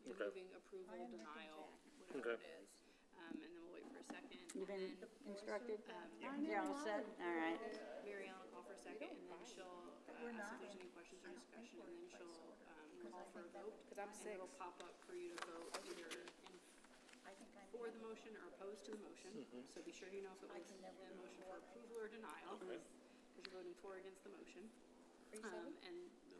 moving approval, denial, whatever it is. And then we'll wait for a second. You've been instructed? You're all set? All right. Mary Ellen will call for a second, and then she'll ask if there's any questions or discussion, and then she'll call for a vote. And it'll pop up for you to vote either for the motion or opposed to the motion. So be sure you know if it was a motion for approval or denial, because you're voting for or against the motion. And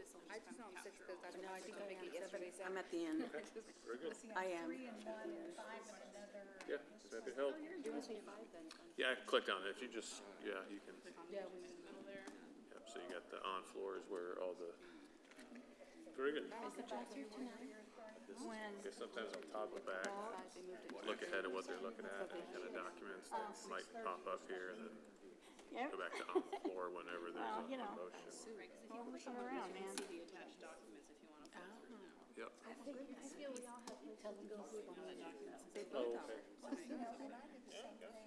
this will just kind of capture all. No, I think I'm at the end. Very good. I am. Yeah, just happy to help. Yeah, I clicked on it. If you just, yeah, you can. Yeah, we in the middle there. Yep, so you got the on floor is where all the. Very good. Is the drive-through tonight? When? Okay, sometimes on top of back, look ahead at what they're looking at, any kind of documents that might pop up here, and then go back to on the floor whenever there's a motion. Right, because if you push them around, you can see the attached documents if you want to flip through them. Yep. I feel we all have to tell them to go Now that documents is Oh, okay.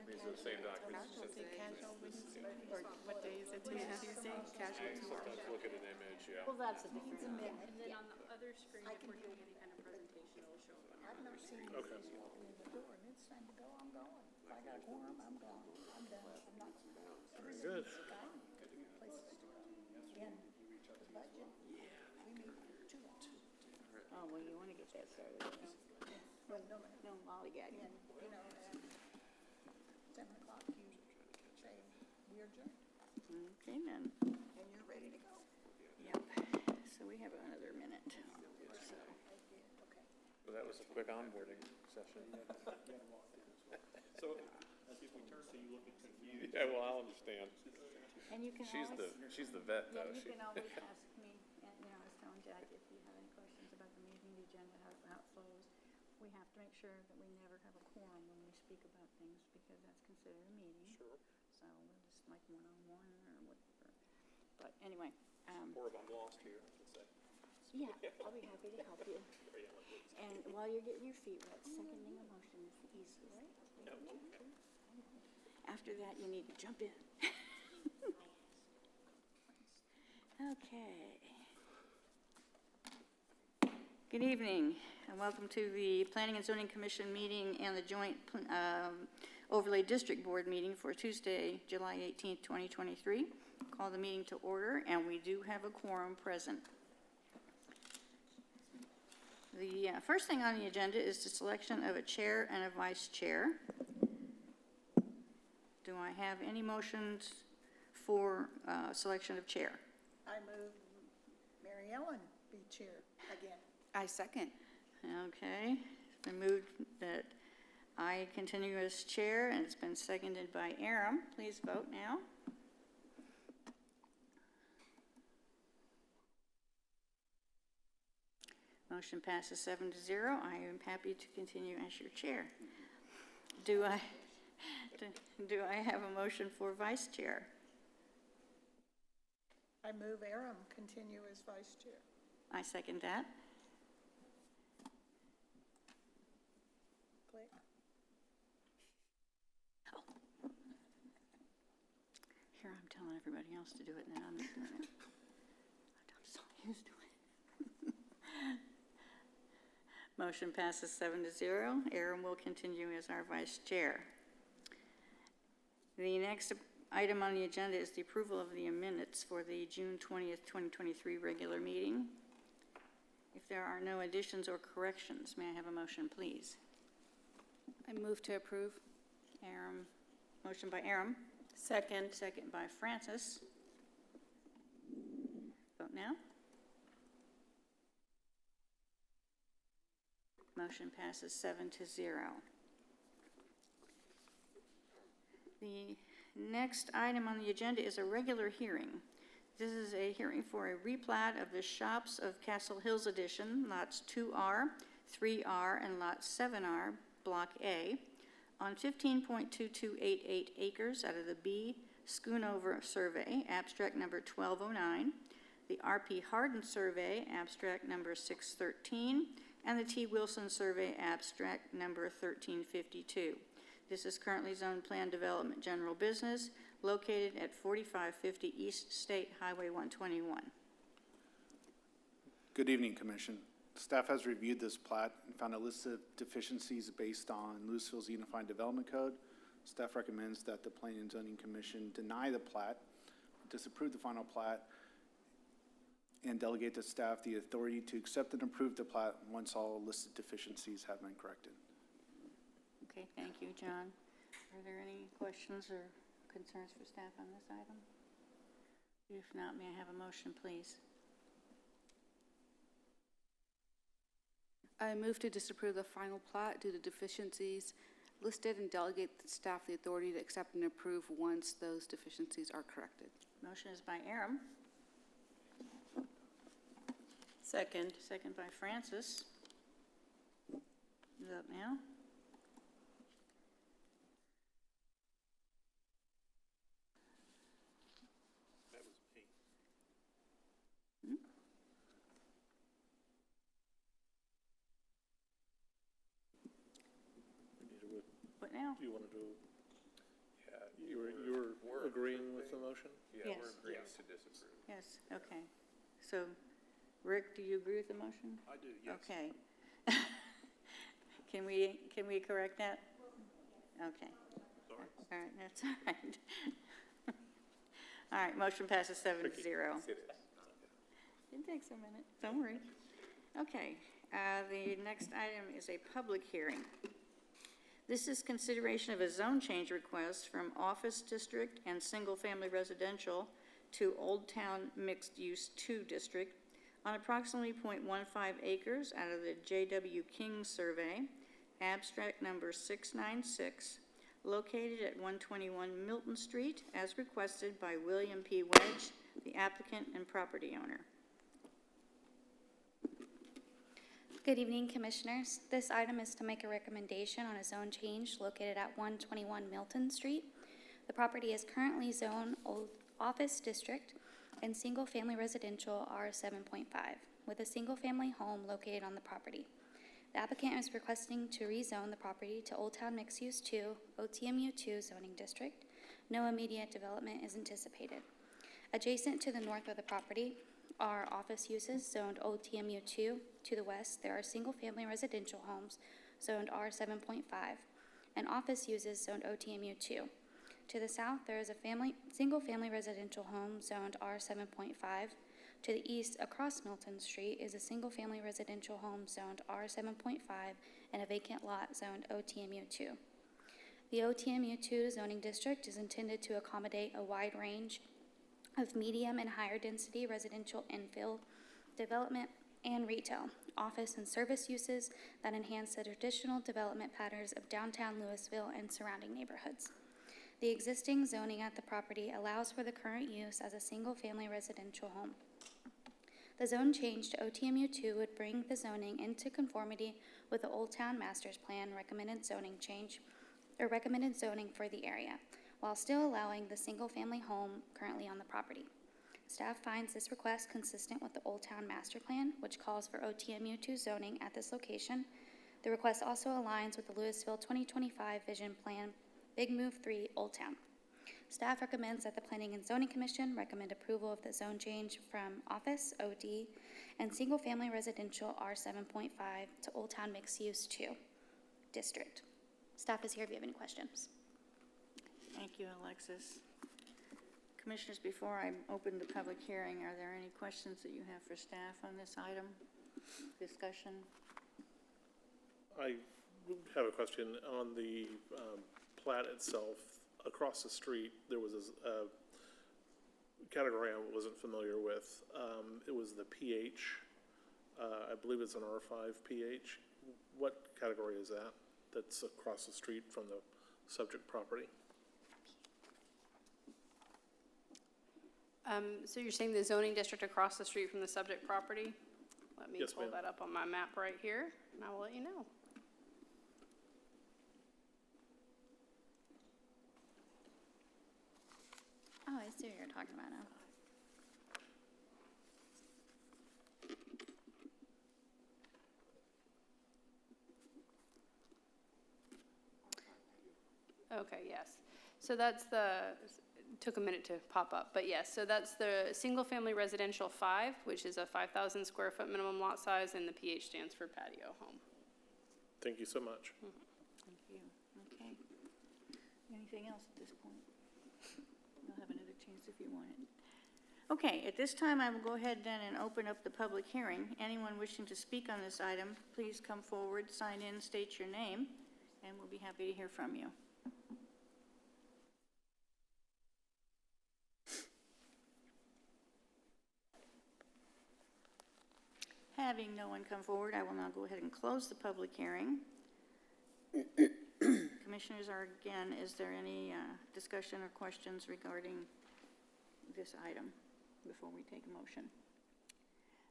These are the same documents. Or what day is it? Tuesday? Casual tomorrow. Sometimes look at an image, yeah. Well, that's a different. And then on the other screen, if we're doing any kind of presentation, it'll show up on our other screen. Okay. It's time to go, I'm going. If I got a quorum, I'm gone. I'm done. I'm not. Very good. Places to go. Again, the budget, we meet 2 hours. Oh, well, you want to get that started. No lollygagging. And, you know, at 7 o'clock, you say, we adjourn, Okay, then. and you're ready to go. Yep. So we have another minute. So. Well, that was a quick onboarding session. So, as if we turn to you looking confused. Yeah, well, I'll understand. And you can She's the vet, yeah, though. you can always ask me, and, you know, I was telling Jack, if you have any questions about the meeting, the agenda, how it flows, we have to make sure that we never have a quorum when we speak about things, because that's considered a meeting. Sure. So we're just like one-on-one or whatever. But anyway, Or if I'm lost here, I can say. yeah, I'll be happy to help you. And while you're getting your feet wet, seconding a motion is the easiest. After that, you need to jump in. Okay. Good evening, and welcome to the Planning and Zoning Commission meeting and the Joint Overlay District Board meeting for Tuesday, July 18th, 2023. Call the meeting to order, and we do have a quorum present. The first thing on the agenda is the selection of a chair and a vice chair. Do I have any motions for selection of chair? I move Mary Ellen be chair again. I second. Okay, it's been moved that I continue as chair, and it's been seconded by Aram. Please vote now. Motion passes 7-0. I am happy to continue as your chair. Do I have a motion for vice chair? I move Aram continue as vice chair. I second that. Click. Oh. Here I'm telling everybody else to do it, and then I'm not doing it. I'm so used to it. Motion passes 7-0. Aaron will continue as our vice chair. The next item on the agenda is the approval of the minutes for the June 20th, 2023 regular meeting. If there are no additions or corrections, may I have a motion, please? I move to approve. Aram, motion by Aram. Second. Second by Francis. Vote now. Motion passes 7-0. The next item on the agenda is a regular hearing. This is a hearing for a replat of the Shops of Castle Hills Edition, lots 2R, 3R, and lot 7R, Block A, on 15.2288 acres out of the B Schoonover Survey, abstract number 1209, the RP Hardin Survey, abstract number 613, and the T. Wilson Survey, abstract number 1352. This is currently Zone Plan Development General Business, located at 4550 East State Highway 121. Good evening, Commission. Staff has reviewed this plat and found a list of deficiencies based on Lewisville's Unified Development Code. Staff recommends that the Planning and Zoning Commission deny the plat, disapprove the final plat, and delegate to staff the authority to accept and approve the plat once all listed deficiencies have been corrected. Okay, thank you, John. Are there any questions or concerns for staff on this item? If not, may I have a motion, please? I move to disapprove the final plat due to deficiencies listed and delegate the staff the authority to accept and approve once those deficiencies are corrected. Motion is by Aram. Second. Second by Francis. Vote now. That was me. What now? Do you want to do, Yeah, you were agreeing with the motion? yeah, Yes. we're agreeing Yes. to disapprove. Yes, okay. So, Rick, do you agree with the motion? I do, yes. Okay. Can we correct that? Okay. Sorry. All right, that's all right. All right, motion passes 7-0. It is. It takes a minute, don't worry. Okay, the next item is a public hearing. This is consideration of a zone change request from office district and single-family residential to Old Town Mixed Use 2 District on approximately 0.15 acres out of the J.W. King survey, abstract number 696, located at 121 Milton Street, as requested by William P. Wedge, the applicant and property owner. Good evening, Commissioners. This item is to make a recommendation on a zone change located at 121 Milton Street. The property is currently zoned Office District and Single-Family Residential R7.5, with a single-family home located on the property. The applicant is requesting to rezone the property to Old Town Mixed Use 2, OTMU 2 zoning district. No immediate development is anticipated. Adjacent to the north of the property are office uses zoned OTMU 2. To the west, there are single-family residential homes zoned R7.5 and office uses zoned OTMU 2. To the south, there is a single-family residential home zoned R7.5. To the east, across Milton Street, is a single-family residential home zoned R7.5 and a vacant lot zoned OTMU 2. The OTMU 2 zoning district is intended to accommodate a wide range of medium and higher density residential infill development and retail, office and service uses that enhance the traditional development patterns of downtown Lewisville and surrounding neighborhoods. The existing zoning at the property allows for the current use as a single-family residential home. The zone change to OTMU 2 would bring the zoning into conformity with the Old Town Master's Plan recommended zoning for the area, while still allowing the single-family home currently on the property. Staff finds this request consistent with the Old Town Master Plan, which calls for OTMU 2 zoning at this location. The request also aligns with the Lewisville 2025 Vision Plan, Big Move 3, Old Town. Staff recommends that the Planning and Zoning Commission recommend approval of the zone change from Office, OD, and Single-Family Residential R7.5 to Old Town Mixed Use 2 District. Staff is here if you have any questions. Thank you, Alexis. Commissioners, before I open the public hearing, are there any questions that you have for staff on this item? Discussion? I have a question on the plat itself. Across the street, there was a category I wasn't familiar with. It was the pH. I believe it's an R5 pH. What category is that? That's across the street from the subject property? So you're saying the zoning district across the street from the subject property? Let me Yes, pull ma'am. that up on my map right here, and I will let you know. Oh, I see what you're talking about now. Okay, yes. So that's the took a minute to pop up, but yes, so that's the single-family residential 5, which is a 5,000 square foot minimum lot size, and the PH stands for patio home. Thank you so much. Thank you. Okay. Anything else at this point? You'll have another chance if you want it. Okay, at this time, I will go ahead then and open up the public hearing. Anyone wishing to speak on this item, please come forward, sign in, state your name, and we'll be happy to hear from you. Having no one come forward, I will now go ahead and close the public hearing. Commissioners, is there any discussion or questions regarding this item before we take a motion?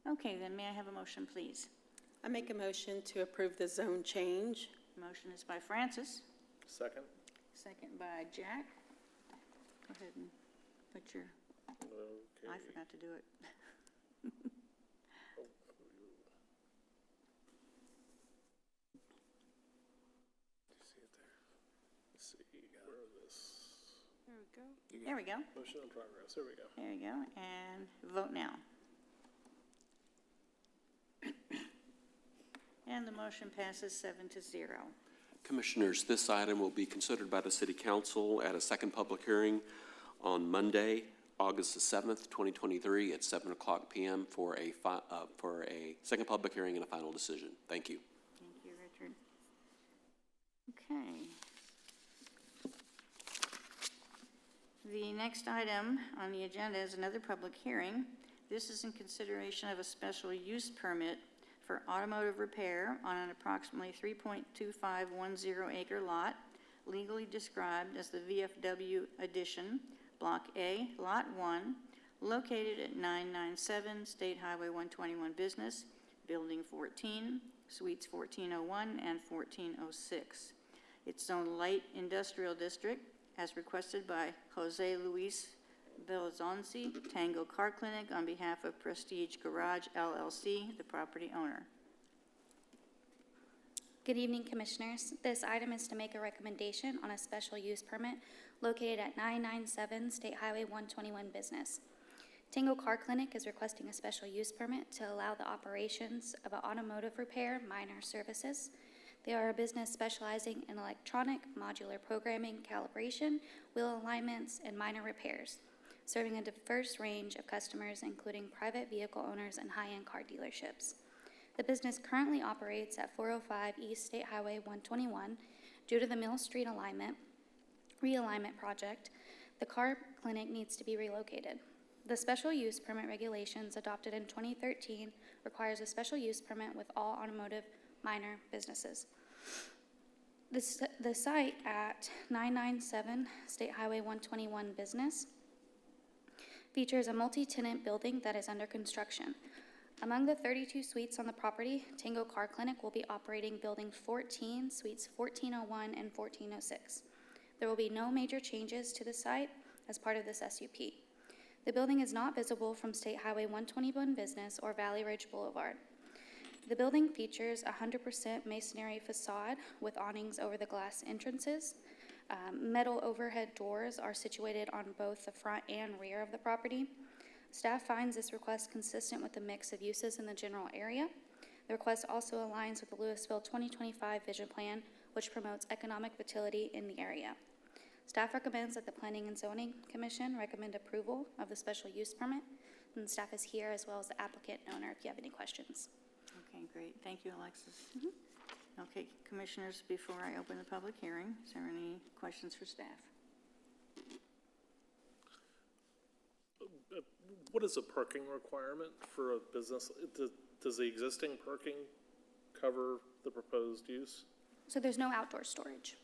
Okay, then may I have a motion, please? I make a motion to approve the zone change. Motion is by Francis, Second? second by Jack. Go ahead and put your, Okay. I forgot to do it. There we go. Motion in progress, there we go. There you go, and vote now. And the motion passes 7-0. Commissioners, this item will be considered by the City Council at a second public hearing on Monday, August the 7th, 2023 at 7:00 p.m. for a second public hearing and a final decision. Thank you. Thank you, Richard. Okay. The next item on the agenda is another public hearing. This is in consideration of a special use permit for automotive repair on an approximately 3.2510 acre lot, legally described as the VFW addition, Block A, Lot 1, located at 997 State Highway 121 Business, Building 14, Suites 1401 and 1406. It's zoned light industrial district, as requested by Jose Luis Belzonzi, Tango Car Clinic, on behalf of Prestige Garage LLC, the property owner. Good evening, Commissioners. This item is to make a recommendation on a special use permit located at 997 State Highway 121 Business. Tango Car Clinic is requesting a special use permit to allow the operations of an automotive repair minor services. They are a business specializing in electronic, modular programming, calibration, wheel alignments, and minor repairs, serving a diverse range of customers, including private vehicle owners and high-end car dealerships. The business currently operates at 405 East State Highway 121. Due to the Mill Street realignment project, the car clinic needs to be relocated. The special use permit regulations adopted in 2013 requires a special use permit with all automotive minor businesses. The site at 997 State Highway 121 Business features a multi-tenant building that is under construction. Among the 32 suites on the property, Tango Car Clinic will be operating Building 14, Suites 1401 and 1406. There will be no major changes to the site as part of this SUP. The building is not visible from State Highway 121 Business or Valley Ridge Boulevard. The building features a 100% masonry facade with awnings over the glass entrances. Metal overhead doors are situated on both the front and rear of the property. Staff finds this request consistent with the mix of uses in the general area. The request also aligns with the Lewisville 2025 Vision Plan, which promotes economic vitality in the area. Staff recommends that the Planning and Zoning Commission recommend approval of the special use permit, and staff is here as well as the applicant and owner if you have any questions. Okay, great. Thank you, Alexis. Okay, Commissioners, before I open the public hearing, is there any questions for staff? What is a parking requirement for a business? Does the existing parking cover the proposed use? So there's no outdoor storage.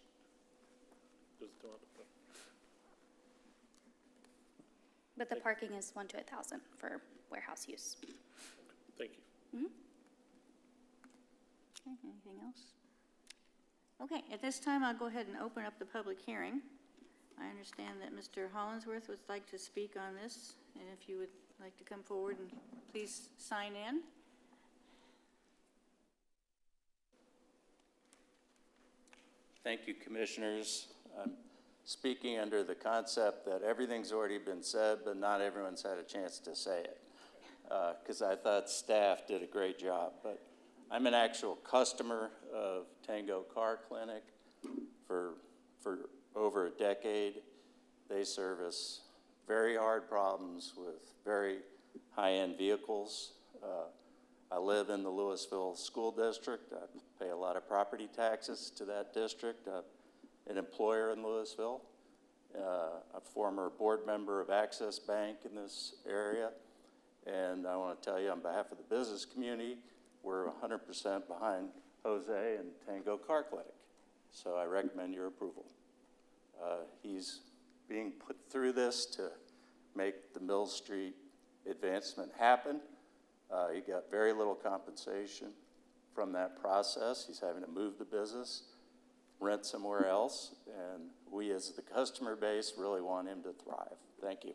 But the parking is 1 to 1,000 for warehouse use. Thank you. Okay, anything else? Okay, at this time, I'll go ahead and open up the public hearing. I understand that Mr. Hollingsworth would like to speak on this, and if you would like to come forward and please sign in. Thank you, Commissioners. speaking under the concept that everything's already been said, but not everyone's had a chance to say it. Because I thought staff did a great job. But I'm an actual customer of Tango Car Clinic for over a decade. They service very hard problems with very high-end vehicles. I live in the Lewisville School District. I pay a lot of property taxes to that district. I'm an employer in Lewisville, a former board member of Access Bank in this area. And I want to tell you on behalf of the business community, we're 100% behind Jose and Tango Car Clinic. So I recommend your approval. He's being put through this to make the Mill Street advancement happen. He got very little compensation from that process. He's having to move the business, rent somewhere else, and we as the customer base really want him to thrive. Thank you.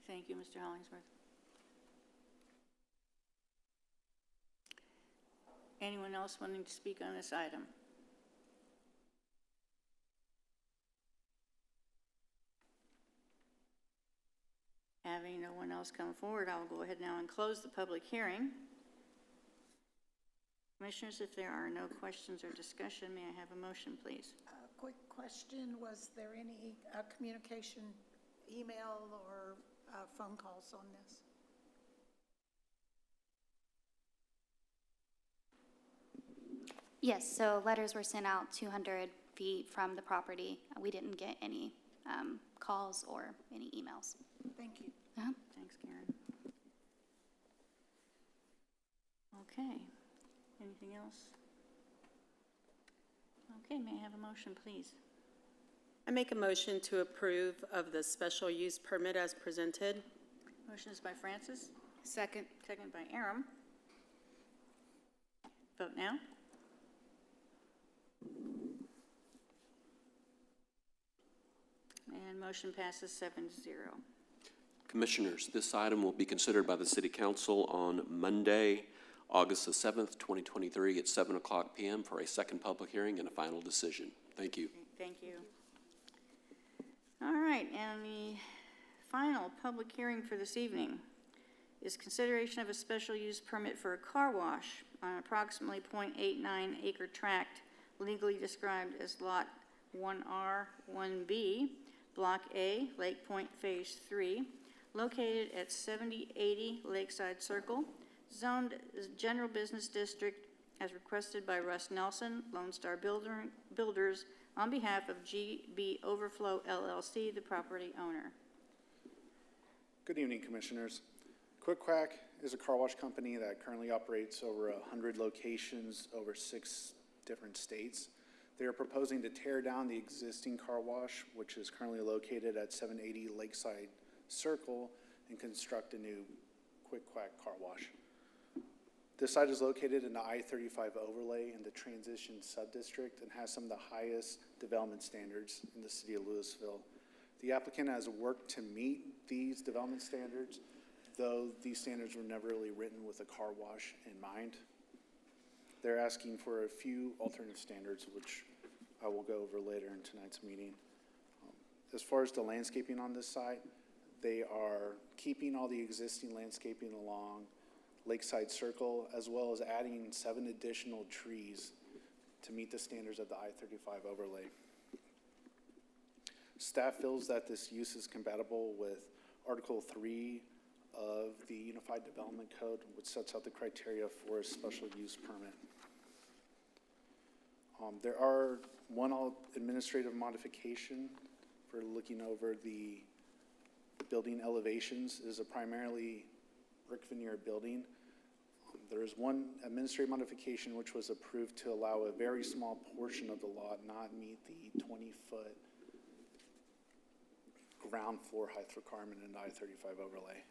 Thank you, Mr. Hollingsworth. Anyone else wanting to speak on this item? Having no one else come forward, I will go ahead now and close the public hearing. Commissioners, if there are no questions or discussion, may I have a motion, please? Quick question, was there any communication, email or phone calls on this? Yes, so letters were sent out 200 feet from the property. We didn't get any calls or any emails. Thank you. Thanks, Karen. Okay. Anything else? Okay, may I have a motion, please? I make a motion to approve of the special use permit as presented. Motion is by Francis, Second. second by Aram. Vote now. And motion passes 7-0. Commissioners, this item will be considered by the City Council on Monday, August the 7th, 2023 at 7 o'clock p.m. for a second public hearing and a final decision. Thank you. Thank you. All right, and the final public hearing for this evening is consideration of a special use permit for a car wash on approximately 0.89 acre tract legally described as Lot 1R, 1B, Block A, Lake Point Phase 3, located at 7080 Lakeside Circle, zoned as General Business District as requested by Russ Nelson, Lone Star Builders, on behalf of GB Overflow LLC, the property owner. Good evening, Commissioners. Quick Quack is a car wash company that currently operates over 100 locations over 6 different states. They are proposing to tear down the existing car wash, which is currently located at 780 Lakeside Circle, and construct a new Quick Quack car wash. This site is located in the I-35 overlay in the transition subdistrict and has some of the highest development standards in the city of Lewisville. The applicant has worked to meet these development standards, though these standards were never really written with a car wash in mind. They're asking for a few alternative standards, which I will go over later in tonight's meeting. As far as the landscaping on this site, they are keeping all the existing landscaping along Lakeside Circle, as well as adding 7 additional trees to meet the standards of the I-35 overlay. Staff feels that this use is compatible with Article 3 of the Unified Development Code, which sets out the criteria for a special use permit. There are one administrative modification for looking over the building elevations. It is a primarily brick veneer building. There is one administrative modification which was approved to allow a very small portion of the lot not meet the 20-foot ground floor height requirement in the I-35 overlay.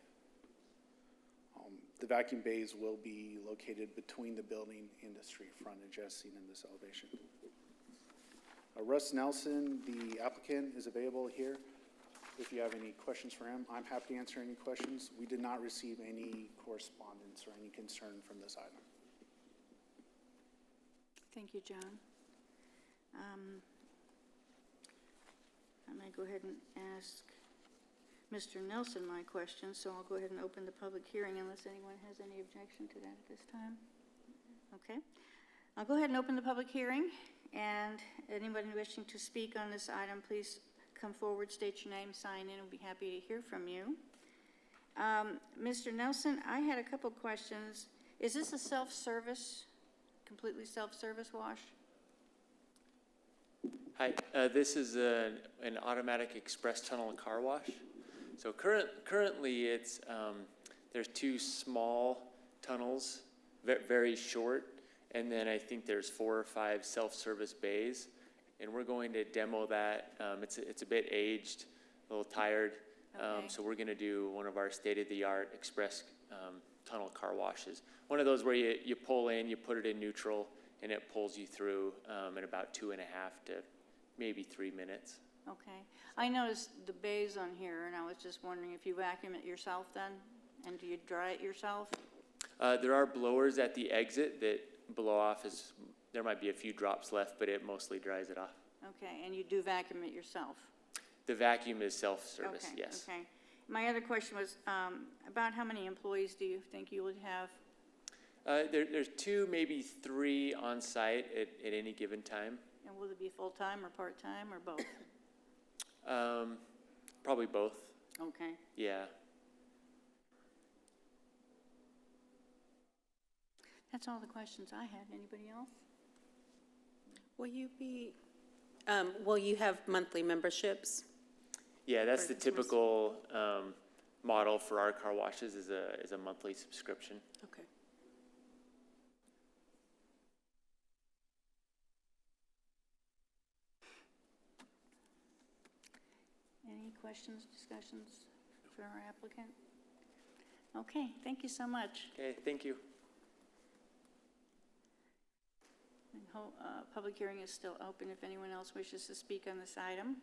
The vacuum bays will be located between the building and the street frontage as seen in this elevation. Russ Nelson, the applicant, is available here. If you have any questions for him, I'm happy to answer any questions. We did not receive any correspondence or any concern from this item. Thank you, John. I go ahead and ask Mr. Nelson my question, so I'll go ahead and open the public hearing unless anyone has any objection to that at this time. Okay. I'll go ahead and open the public hearing, and anybody wishing to speak on this item, please come forward, state your name, sign in, we'll be happy to hear from you. Mr. Nelson, I had a couple questions. Is this a self-service, completely self-service wash? Hi, this is an automatic express tunnel and car wash. So currently it's, there's 2 small tunnels, very short, and then I think there's 4 or 5 self-service bays, and we're going to demo that. It's a bit aged, a little tired, Okay. so we're gonna do one of our state-of-the-art express tunnel car washes. One of those where you pull in, you put it in neutral, and it pulls you through in about 2.5 to maybe 3 minutes. Okay. I noticed the bays on here, and I was just wondering if you vacuum it yourself then? And do you dry it yourself? There are blowers at the exit that blow off. There might be a few drops left, but it mostly dries it off. Okay, and you do vacuum it yourself? The vacuum is self-service, Okay, yes. okay. My other question was, about how many employees do you think you would have? There's 2, maybe 3 on site at any given time. And will it be full-time or part-time or both? Probably both. Okay. Yeah. That's all the questions I had. Anybody else? Will you have monthly memberships? Yeah, that's For the the typical model for our car washes is a monthly subscription. Okay. Any questions, discussions for our applicant? Okay, thank you so much. Okay, thank you. And public hearing is still open if anyone else wishes to speak on this item.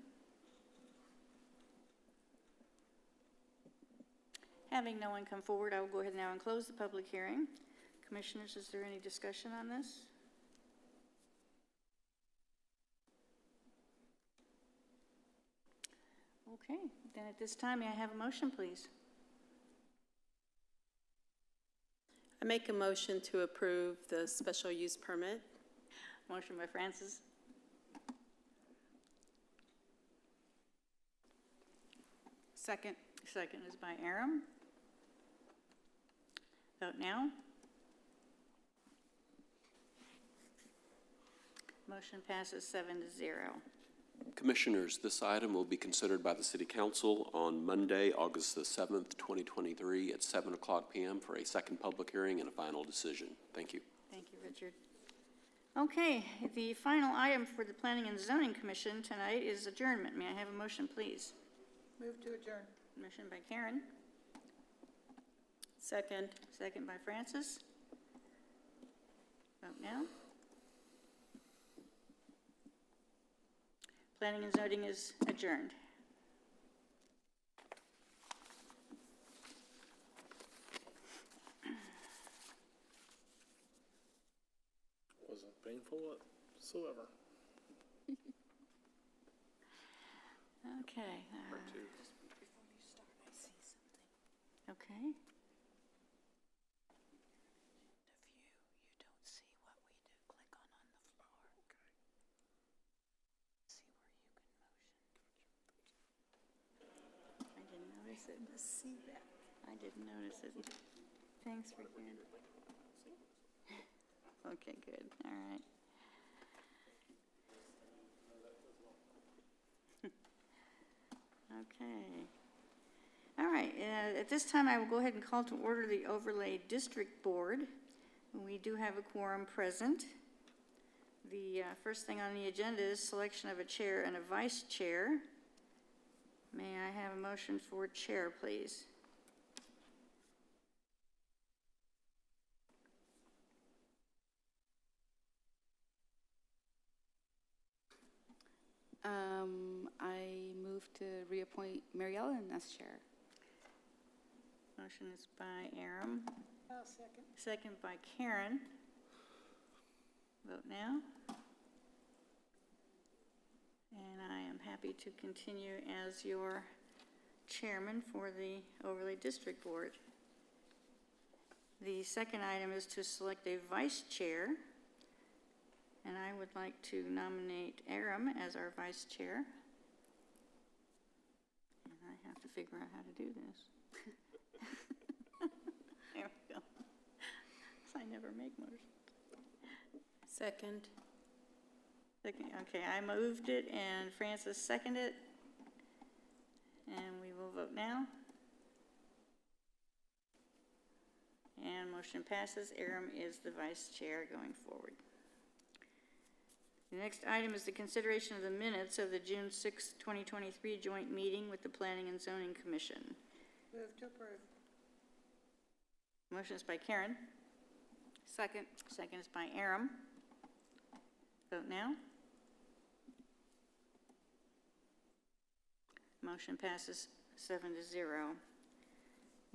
Having no one come forward, I will go ahead now and close the public hearing. Commissioners, is there any discussion on this? Okay, then at this time, may I have a motion, please? I make a motion to approve the special use permit. Motion by Francis. Second. Second is by Aram. Vote now. Motion passes 7-0. Commissioners, this item will be considered by the City Council on Monday, August the 7th, 2023 at 7 o'clock p.m. for a second public hearing and a final decision. Thank you. Thank you, Richard. Okay, the final item for the Planning and Zoning Commission tonight is adjournment. May I have a motion, please? Move to adjourn. Motion by Karen, Second. second by Francis. Vote now. Planning and Zoning is adjourned. Wasn't painful whatsoever. Okay. Part 2. Okay. I didn't notice it. See that. I didn't notice it. Thanks for Karen. Okay, good. All right. Okay. All right, at this time, I will go ahead and call to order the Overlay District Board. We do have a quorum present. The first thing on the agenda is selection of a chair and a vice chair. May I have a motion for chair, please? I move to reappoint Mary Ellen as chair. Motion is by Aram, I'll second. second by Karen. Vote now. And I am happy happy to continue as your chairman for the Overlay District Board. The second item is to select a vice chair, and I would like to nominate Aram as our vice chair. And I have to figure out how to do this. There we go. I never make motions. Second. Okay, I moved it and Francis seconded it. And we will vote now. And motion passes. Aram is the vice chair going forward. The next item is the consideration of the minutes of the June 6, 2023 joint meeting with the Planning and Zoning Commission. Move to approve. Motion is by Karen. Second. Second is by Aram. Vote now. Motion passes 7-0.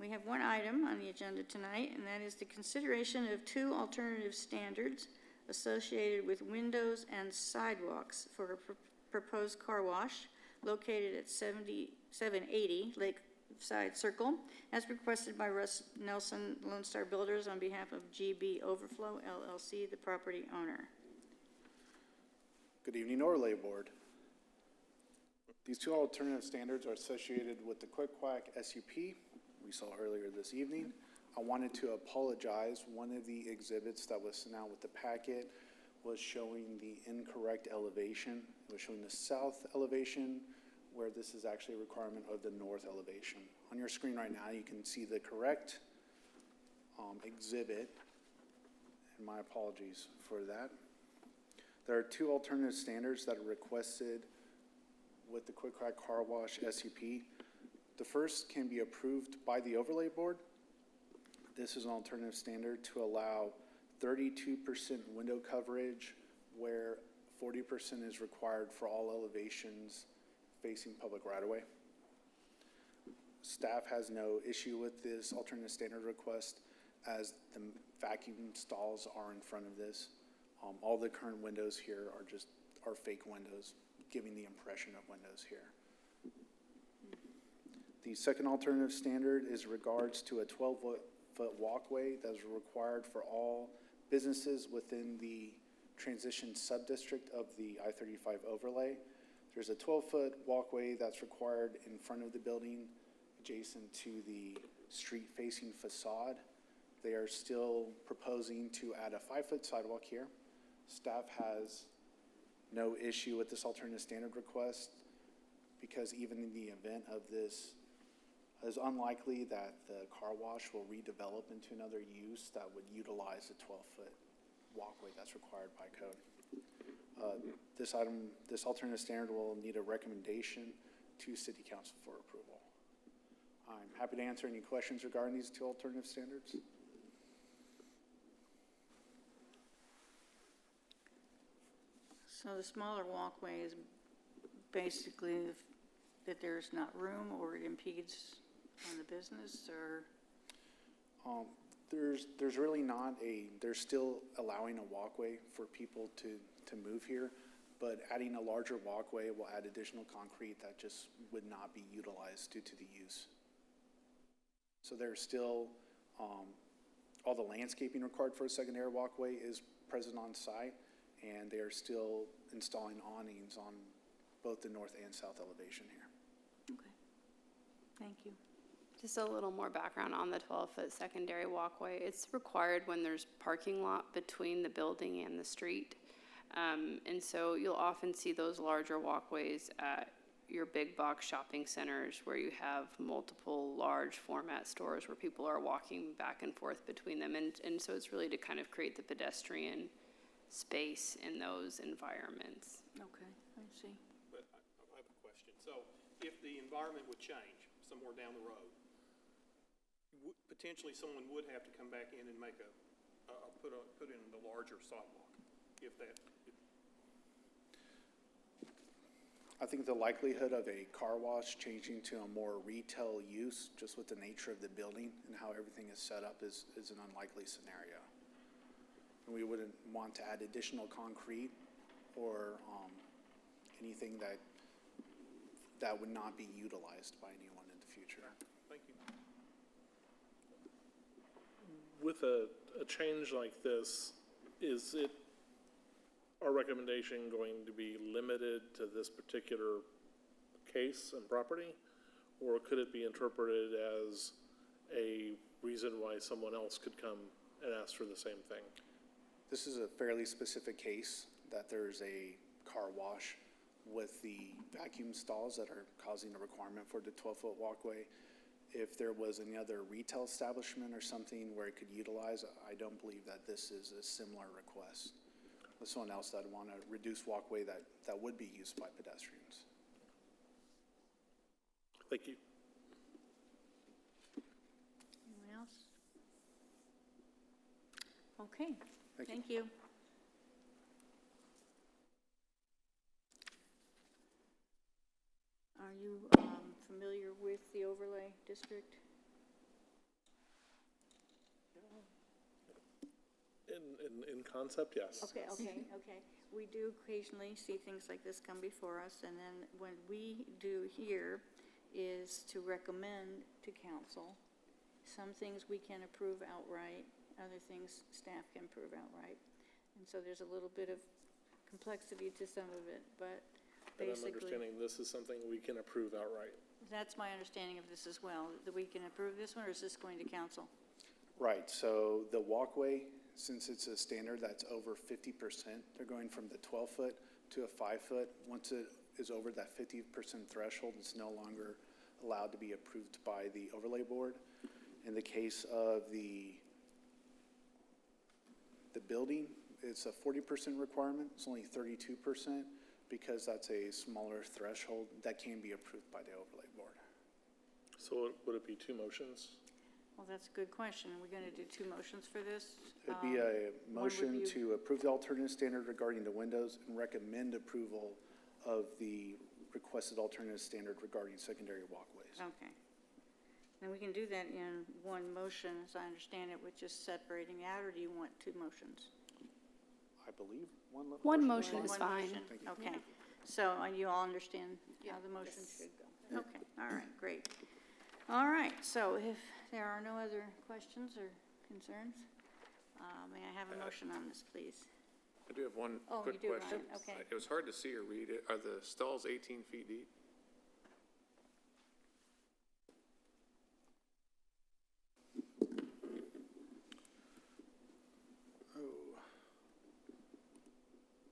We have one item on the agenda tonight, and that is the consideration of 2 alternative standards associated with windows and sidewalks for a proposed car wash located at 780 Lakeside Circle, as requested by Russ Nelson, Lone Star Builders, on behalf of GB Overflow LLC, the property owner. Good evening, Overlay Board. These 2 alternative standards are associated with the Quick Quack SUP we saw earlier this evening. I wanted to apologize. One of the exhibits that was sent out with the packet was showing the incorrect elevation. It was showing the south elevation, where this is actually a requirement of the north elevation. On your screen right now, you can see the correct exhibit, and my apologies for that. There are 2 alternative standards that are requested with the Quick Quack Car Wash SUP. The first can be approved by the Overlay Board. This is an alternative standard to allow 32% window coverage, where 40% is required for all elevations facing public right-of-way. Staff has no issue with this alternative standard request, as the vacuum stalls are in front of this. All the current windows here are fake windows, giving the impression of windows here. The second alternative standard is regards to a 12-foot walkway that is required for all businesses within the transition sub-district of the I-35 overlay. There's a 12-foot walkway that's required in front of the building adjacent to the street-facing facade. They are still proposing to add a 5-foot sidewalk here. Staff has no issue with this alternative standard request, because even in the event of this, it's unlikely that the car wash will redevelop into another use that would utilize the 12-foot walkway that's required by code. This alternative standard will need a recommendation to City Council for approval. I'm happy to answer any questions regarding these 2 alternative standards. So the smaller walkway is basically that there's not room, or it impedes on the business, or? There's really not they're still allowing a walkway for people to move here, but adding a larger walkway will add additional concrete that just would not be utilized due to the use. So there's still, all the landscaping required for a secondary walkway is present on site, and they are still installing awnings on both the north and south elevation here. Okay, thank you. Just a little more background on the 12-foot secondary walkway. It's required when there's parking lot between the building and the street. And so you'll often see those larger walkways at your big box shopping centers, where you have multiple large format stores where people are walking back and forth between them. And so it's really to kind of create the pedestrian space in those environments. Okay, I see. But I have a question. So if the environment would change somewhere down the road, potentially someone would have to come back in and make put in the larger sidewalk, I think the likelihood of a car wash changing to a more retail use, just with the nature of the building and how everything is set up, is an unlikely scenario. And we wouldn't want to add additional concrete or anything that that would not be utilized by anyone in the future. Thank you. With a change like this, is it our recommendation going to be limited to this particular case and property? Or could it be interpreted as a reason why someone else could come and ask for the same thing? This is a fairly specific case, that there's a car wash with the vacuum stalls that are causing a requirement for the 12-foot walkway. If there was any other retail establishment or something where it could utilize, I don't believe that this is a similar request with someone else that want a reduced walkway that would be used by pedestrians. Thank you. Anyone else? Okay, Thank you. thank you. Are you familiar with the overlay district? In concept, yes. Okay. We do occasionally see things like this come before us, and then what we do here is to recommend to council. Some things we can approve outright, other things staff can approve outright. And so there's a little bit of complexity to some of it, but And I'm basically, understanding this is something we can approve outright. that's my understanding of this as well, that we can approve this one, or is this going to council? Right, so the walkway, since it's a standard that's over 50%, they're going from the 12-foot to a 5-foot. Once it is over that 50% threshold, it's no longer allowed to be approved by the overlay board. In the case of the building, it's a 40% requirement. It's only 32% because that's a smaller threshold that can be approved by the overlay board. So would it be two motions? Well, that's a good question. Are we going to do two motions for this? It'd be a one motion review. to approve the alternative standard regarding the windows and recommend approval of the requested alternative standard regarding secondary walkways. Okay. And we can do that in one motion, as I understand it, with just separating out, or do you want two motions? I believe One motion is One fine. motion? Okay. So you all understand how the motion should go? Okay, all right, great. All right, so if there are no other questions or concerns, may I have a motion on this, please? I do have one Oh, quick you do, question. Ryan, okay. It was hard to see or read it. Are the stalls 18 feet deep?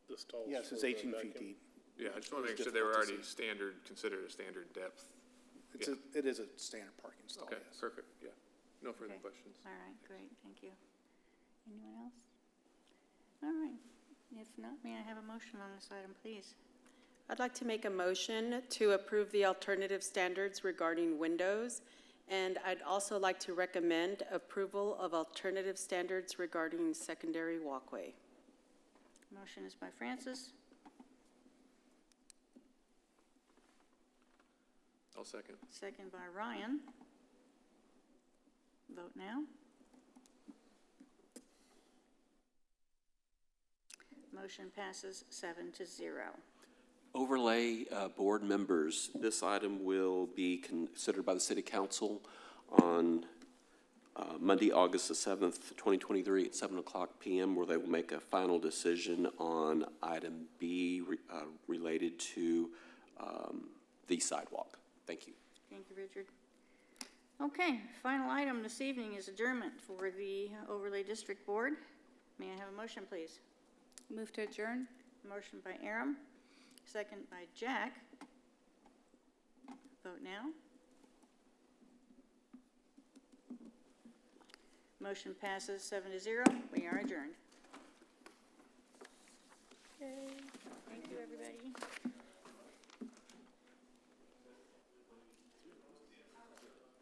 The stalls Yes, for it's the 18 feet vacuum? deep. Yeah, I just want to make It's sure they were difficult to already see. standard, considered a standard depth. It is a standard parking stall, Okay, yes. perfect, yeah. No further Okay. questions. All right, great, thank you. Anyone else? All right, if not, may I have a motion on this item, please? I'd like to make a motion to approve the alternative standards regarding windows, and I'd also like to recommend approval of alternative standards regarding secondary walkway. Motion is by Francis, I'll second. second by Ryan. Vote now. Motion passes 7-0. Overlay board members, this item will be considered by the City Council on Monday, August the 7th, 2023 at 7 o'clock p.m., where they will make a final decision on item B related to the sidewalk. Thank you. Thank you, Richard. Okay, final item this evening is adjournment for the Overlay District Board. May I have a motion, please? Move to adjourn? Motion by Aram, second by Jack. Vote now. Motion passes 7-0. We are adjourned. Okay. Thank you,